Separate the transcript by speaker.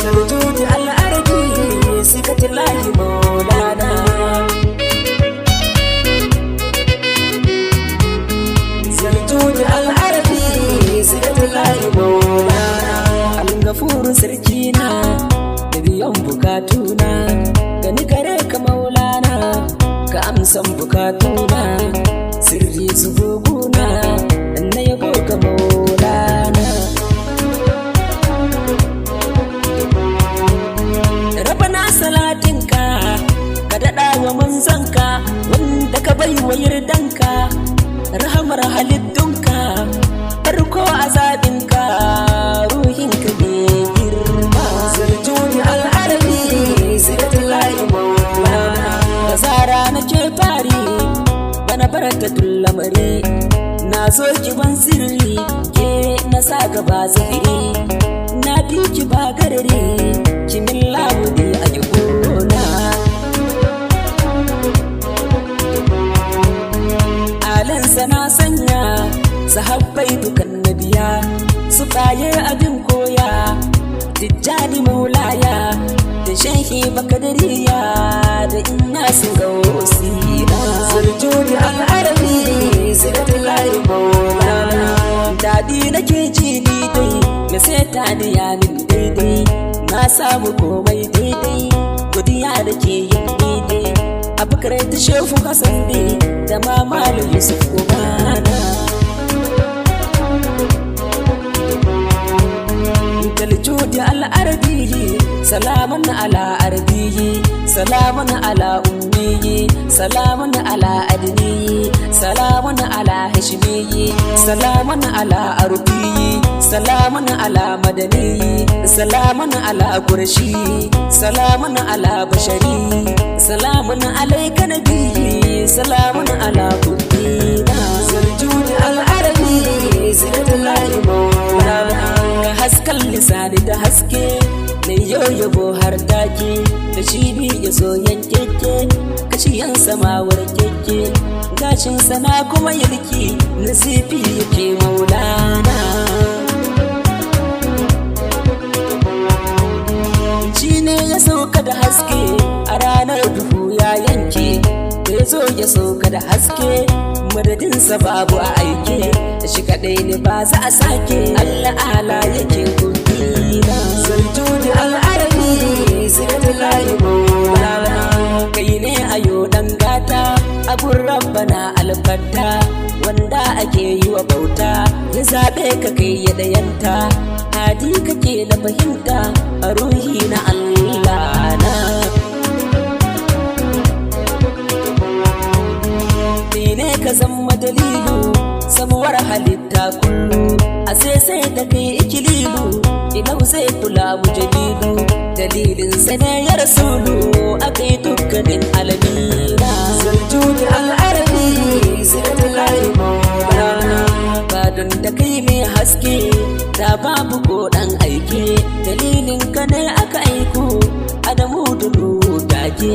Speaker 1: zaljudi al.arabiyi sikatillahi maulana. zaljudi al.arabiyi sikatillahi maulana. Al-gafuru sarkina da biyan bukatuna, gani gare ka maulana ka amsan bukatuna, sirri su guguna na yabo ga maulana. Rabana salatinka ka daɗa wa manzanka wanda ka bai wa yardanka, rahamar halittunka farko azabinka ruhinka ne girma. zaljudi al.arabiyi sikatillahi maulana. Da zara nake fari bana barata lamari, na so ki ban sirri ke na sa gaba zahiri, na bi ki ba garari kimin labudi a gona. Alansa na sanya sahabbai dukan nabiya, su tsaye abin koya tijjani maulaya da shehi bakadariya da ina su gausina. zaljudi al.arabiyi sikatillahi maulana. Daɗi nake ji ni dai na seta ni yanin daidai, na samu komai daidai godiya da ke yin daidai. Abubakar ta shefu Hassan ne da mamalu Yusuf Umana. zaljudi al.arabiyi salamun ala arabiyi, salamun ala ummiyi, salamun ala adniyi, salamun ala hashimiyi, salamun ala arbiyi, salamun ala madaniyi, salamun ala qurashi, salamun ala bashari, salamun alayka nabiyyi, salamun ala kubbina. zaljudi al.arabiyi sikatillahi maulana. Ka haskan lisani da haske na yabo har take, da shi bi ya so yankeke kashiyan samawar keke, gashin sana kuma yalki nasifi yake maulana. Shi ne ya sauka da haske a ranar duhu ya yanke, da ya zo ya sauka da haske madadinsa babu a aike, shi kadai ne ba za a sake, Allah ala yake gudina. zaljudi al.arabiyi sikatillahi maulana. Kai ne ayo dan gata abun rabbana alfatta, wanda ake yi wa bauta ya zaɓe ka kai ya dayanta, hadi kake da fahimta a ruhi na Allah na. ne ka zama dalilu samuwar halitta kullu, a sai ta kai ikililu ina zai kula mu jalilu, dalilin sa ne ya rasulu akai dukkanin alamina. zaljudi al.arabiyi sikatillahi maulana. Ba don da kai mai haske da babu ko dan aike, dalilin ka ne aka aiko Adamu da take